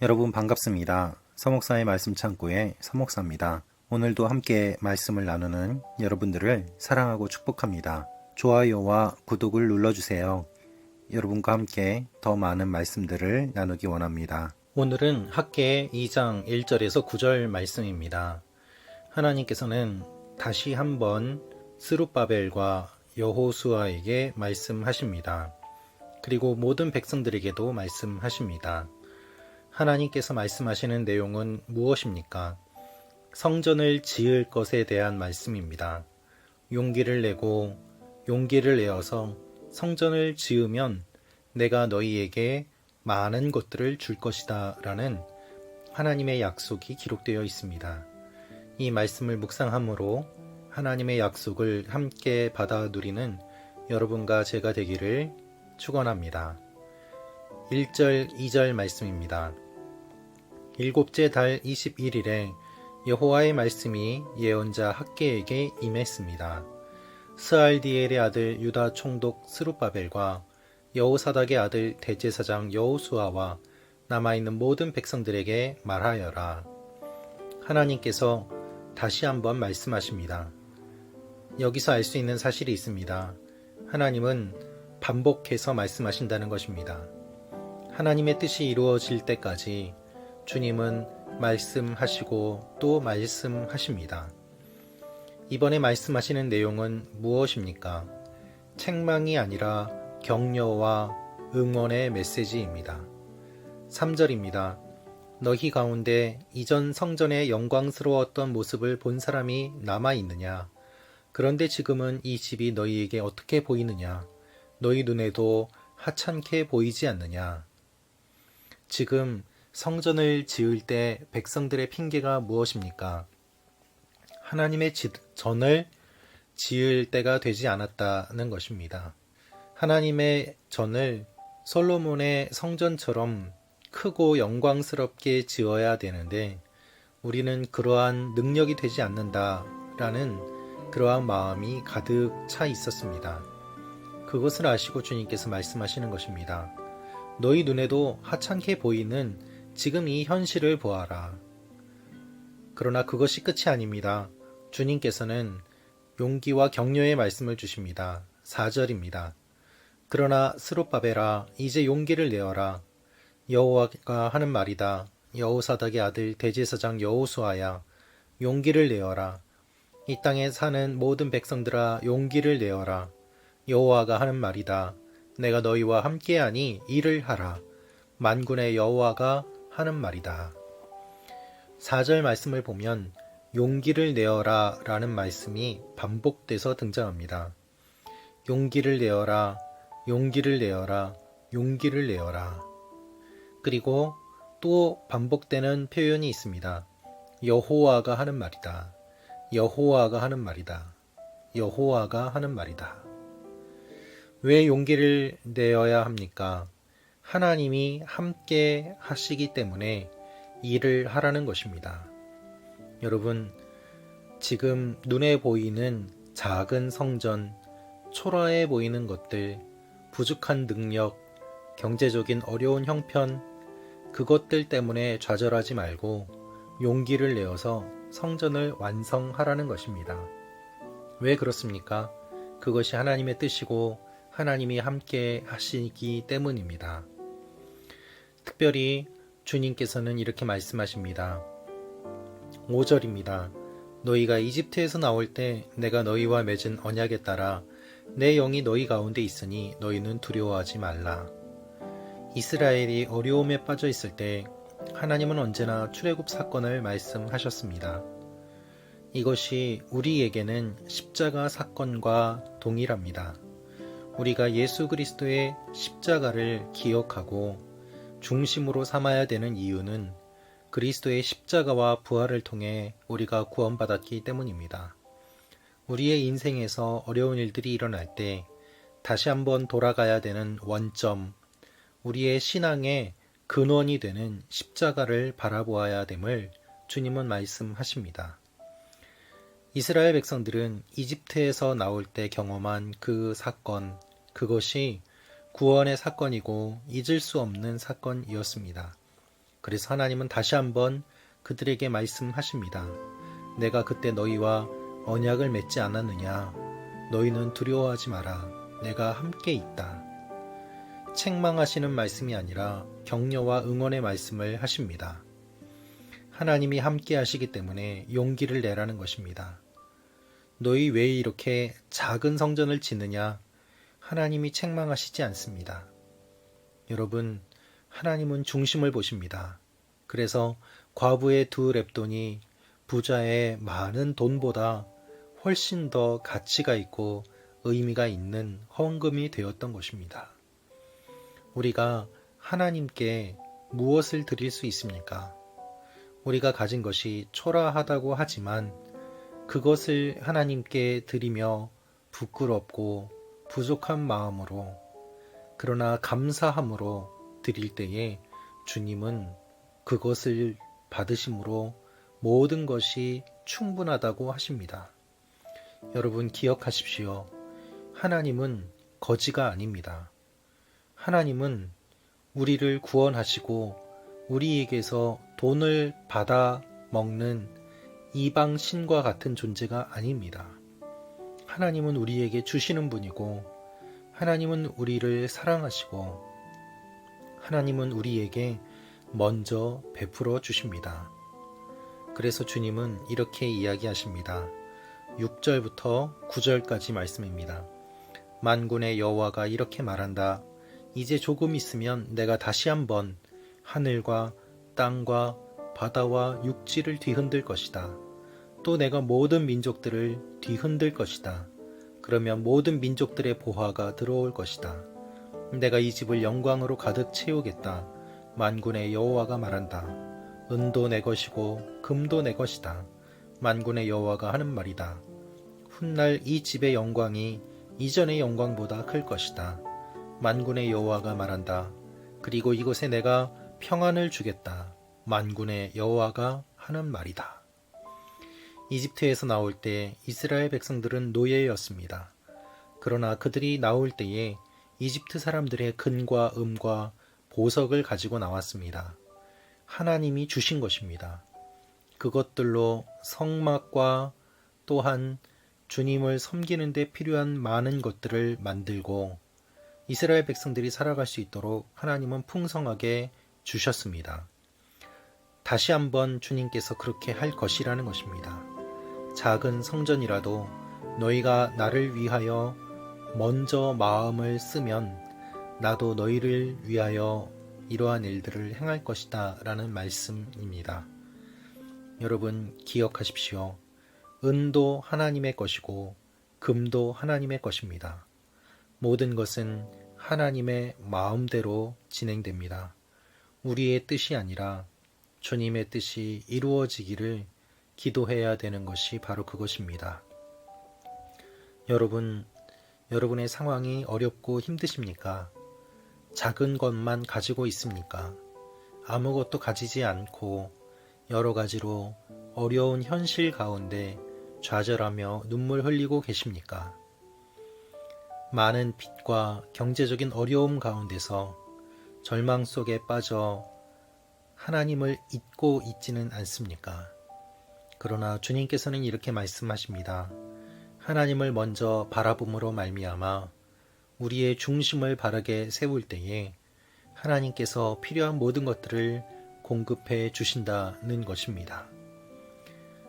여러분 반갑습니다. 서목사의 말씀 창고의 서목사입니다. 오늘도 함께 말씀을 나누는 여러분들을 사랑하고 축복합니다. 좋아요와 구독을 눌러주세요. 여러분과 함께 더 많은 말씀들을 나누기 원합니다. 오늘은 학개 2장 1절에서 9절 말씀입니다. 하나님께서는 다시 한번 스룹바벨과 여호수아에게 말씀하십니다. 그리고 모든 백성들에게도 말씀하십니다. 하나님께서 말씀하시는 내용은 무엇입니까? 성전을 지을 것에 대한 말씀입니다. 용기를 내어서 성전을 지으면 내가 너희에게 많은 것들을 줄 것이다 라는 하나님의 약속이 기록되어 있습니다. 이 말씀을 묵상함으로 하나님의 약속을 함께 받아 누리는 여러분과 제가 되기를 축원합니다. 1절, 2절 말씀입니다. 일곱째 달 21일에 여호와의 말씀이 예언자 학개에게 임했습니다. 스알디엘의 아들 유다 총독 스룹바벨과 여호사닥의 아들 대제사장 여호수아와 남아있는 모든 백성들에게 말하여라. 하나님께서 다시 한번 말씀하십니다. 여기서 알 수 있는 사실이 있습니다. 하나님은 반복해서 말씀하신다는 것입니다. 하나님의 뜻이 이루어질 때까지 주님은 말씀하시고 또 말씀하십니다. 이번에 말씀하시는 내용은 무엇입니까? 책망이 아니라 격려와 응원의 메시지입니다. 3절입니다. 너희 가운데 이전 성전의 영광스러웠던 모습을 본 사람이 남아있느냐? 그런데 지금은 이 집이 너희에게 어떻게 보이느냐? 너희 눈에도 하찮게 보이지 않느냐? 지금 성전을 지을 때 백성들의 핑계가 무엇입니까? 하나님의 전을 지을 때가 되지 않았다는 것입니다. 하나님의 전을 솔로몬의 성전처럼 크고 영광스럽게 지어야 되는데 우리는 그러한 능력이 되지 않는다라는 그러한 마음이 가득 차 있었습니다. 그것을 아시고 주님께서 말씀하시는 것입니다. 너희 눈에도 하찮게 보이는 지금 이 현실을 보아라. 그러나 그것이 끝이 아닙니다. 주님께서는 용기와 격려의 말씀을 주십니다. 4절입니다. 그러나 스룹바벨아 이제 용기를 내어라. 여호와가 하는 말이다. 여호사닥의 아들 대제사장 여호수아야 용기를 내어라. 이 땅에 사는 모든 백성들아 용기를 내어라. 여호와가 하는 말이다. 내가 너희와 함께하니 일을 하라. 만군의 여호와가 하는 말이다. 4절 말씀을 보면 용기를 내어라 라는 말씀이 반복돼서 등장합니다. 용기를 내어라, 용기를 내어라, 용기를 내어라. 그리고 또 반복되는 표현이 있습니다. 여호와가 하는 말이다. 여호와가 하는 말이다. 여호와가 하는 말이다. 왜 용기를 내어야 합니까? 하나님이 함께 하시기 때문에 일을 하라는 것입니다. 여러분, 지금 눈에 보이는 작은 성전, 초라해 보이는 것들, 부족한 능력, 경제적인 어려운 형편, 그것들 때문에 좌절하지 말고 용기를 내어서 성전을 완성하라는 것입니다. 왜 그렇습니까? 그것이 하나님의 뜻이고 하나님이 함께 하시기 때문입니다. 특별히 주님께서는 이렇게 말씀하십니다. 5절입니다. 너희가 이집트에서 나올 때 내가 너희와 맺은 언약에 따라 내 영이 너희 가운데 있으니 너희는 두려워하지 말라. 이스라엘이 어려움에 빠져 있을 때 하나님은 언제나 출애굽 사건을 말씀하셨습니다. 이것이 우리에게는 십자가 사건과 동일합니다. 우리가 예수 그리스도의 십자가를 기억하고 중심으로 삼아야 되는 이유는 그리스도의 십자가와 부활을 통해 우리가 구원받았기 때문입니다. 우리의 인생에서 어려운 일들이 일어날 때 다시 한번 돌아가야 되는 원점, 우리의 신앙의 근원이 되는 십자가를 바라보아야 됨을 주님은 말씀하십니다. 이스라엘 백성들은 이집트에서 나올 때 경험한 그 사건, 그것이 구원의 사건이고 잊을 수 없는 사건이었습니다. 그래서 하나님은 다시 한번 그들에게 말씀하십니다. 내가 그때 너희와 언약을 맺지 않았느냐? 너희는 두려워하지 마라. 내가 함께 있다. 책망하시는 말씀이 아니라 격려와 응원의 말씀을 하십니다. 하나님이 함께 하시기 때문에 용기를 내라는 것입니다. 너희 왜 이렇게 작은 성전을 짓느냐? 하나님이 책망하시지 않습니다. 여러분, 하나님은 중심을 보십니다. 그래서 과부의 2렙돈이 부자의 많은 돈보다 훨씬 더 가치가 있고 의미가 있는 헌금이 되었던 것입니다. 우리가 하나님께 무엇을 드릴 수 있습니까? 우리가 가진 것이 초라하다고 하지만 그것을 하나님께 드리며 부끄럽고 부족한 마음으로, 그러나 감사함으로 드릴 때에 주님은 그것을 받으심으로 모든 것이 충분하다고 하십니다. 여러분 기억하십시오. 하나님은 거지가 아닙니다. 하나님은 우리를 구원하시고 우리에게서 돈을 받아 먹는 이방 신과 같은 존재가 아닙니다. 하나님은 우리에게 주시는 분이고, 하나님은 우리를 사랑하시고, 하나님은 우리에게 먼저 베풀어 주십니다. 그래서 주님은 이렇게 이야기하십니다. 6절부터 9절까지 말씀입니다. 만군의 여호와가 이렇게 말한다. 이제 조금 있으면 내가 다시 한번 하늘과 땅과 바다와 육지를 뒤흔들 것이다. 또 내가 모든 민족들을 뒤흔들 것이다. 그러면 모든 민족들의 보화가 들어올 것이다. 내가 이 집을 영광으로 가득 채우겠다. 만군의 여호와가 말한다. 은도 내 것이고 금도 내 것이다. 만군의 여호와가 하는 말이다. 훗날 이 집의 영광이 이전의 영광보다 클 것이다. 만군의 여호와가 말한다. 그리고 이곳에 내가 평안을 주겠다. 만군의 여호와가 하는 말이다. 이집트에서 나올 때 이스라엘 백성들은 노예였습니다. 그러나 그들이 나올 때에 이집트 사람들의 금과 은과 보석을 가지고 나왔습니다. 하나님이 주신 것입니다. 그것들로 성막과 또한 주님을 섬기는 데 필요한 많은 것들을 만들고 이스라엘 백성들이 살아갈 수 있도록 하나님은 풍성하게 주셨습니다. 다시 한번 주님께서 그렇게 할 것이라는 것입니다. 작은 성전이라도 너희가 나를 위하여 먼저 마음을 쓰면 나도 너희를 위하여 이러한 일들을 행할 것이다 라는 말씀입니다. 여러분 기억하십시오. 은도 하나님의 것이고 금도 하나님의 것입니다. 모든 것은 하나님의 마음대로 진행됩니다. 우리의 뜻이 아니라 주님의 뜻이 이루어지기를 기도해야 되는 것이 바로 그것입니다. 여러분, 여러분의 상황이 어렵고 힘드십니까? 작은 것만 가지고 있습니까? 아무것도 가지지 않고 여러 가지로 어려운 현실 가운데 좌절하며 눈물 흘리고 계십니까? 많은 빚과 경제적인 어려움 가운데서 절망 속에 빠져 하나님을 잊고 있지는 않습니까? 그러나 주님께서는 이렇게 말씀하십니다. 하나님을 먼저 바라봄으로 말미암아 우리의 중심을 바르게 세울 때에 하나님께서 필요한 모든 것들을 공급해 주신다는 것입니다.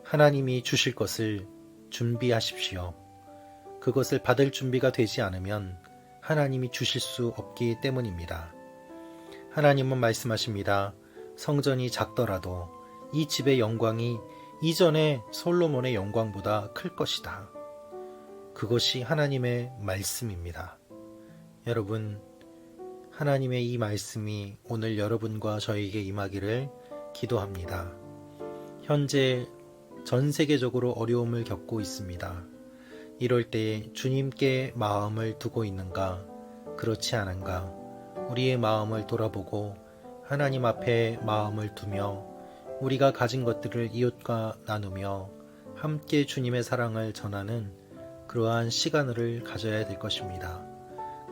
하나님이 주실 것을 준비하십시오. 그것을 받을 준비가 되지 않으면 하나님이 주실 수 없기 때문입니다. 하나님은 말씀하십니다. 성전이 작더라도 이 집의 영광이 이전의 솔로몬의 영광보다 클 것이다. 그것이 하나님의 말씀입니다. 여러분, 하나님의 이 말씀이 오늘 여러분과 저에게 임하기를 기도합니다. 현재 전 세계적으로 어려움을 겪고 있습니다. 이럴 때 주님께 마음을 두고 있는가, 그렇지 않은가, 우리의 마음을 돌아보고 하나님 앞에 마음을 두며 우리가 가진 것들을 이웃과 나누며 함께 주님의 사랑을 전하는 그러한 시간을 가져야 될 것입니다.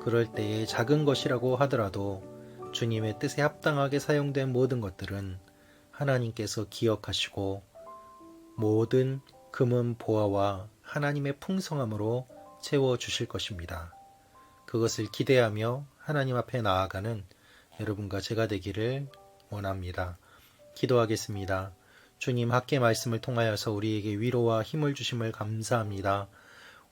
그럴 때에 작은 것이라고 하더라도 주님의 뜻에 합당하게 사용된 모든 것들은 하나님께서 기억하시고 모든 금은 보화와 하나님의 풍성함으로 채워주실 것입니다. 그것을 기대하며 하나님 앞에 나아가는 여러분과 제가 되기를 원합니다. 기도하겠습니다. 주님, 학계 말씀을 통하여서 우리에게 위로와 힘을 주심을 감사합니다.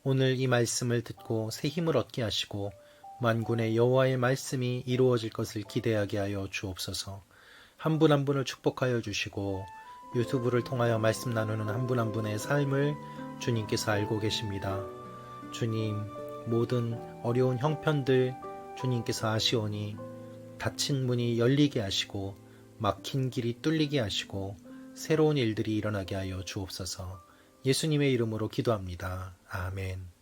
오늘 이 말씀을 듣고 새 힘을 얻게 하시고 만군의 여호와의 말씀이 이루어질 것을 기대하게 하여 주옵소서. 한 분 한 분을 축복하여 주시고 유튜브를 통하여 말씀 나누는 한 분 한 분의 삶을 주님께서 알고 계십니다. 주님, 모든 어려운 형편들 주님께서 아시오니 닫힌 문이 열리게 하시고 막힌 길이 뚫리게 하시고 새로운 일들이 일어나게 하여 주옵소서. 예수님의 이름으로 기도합니다. 아멘.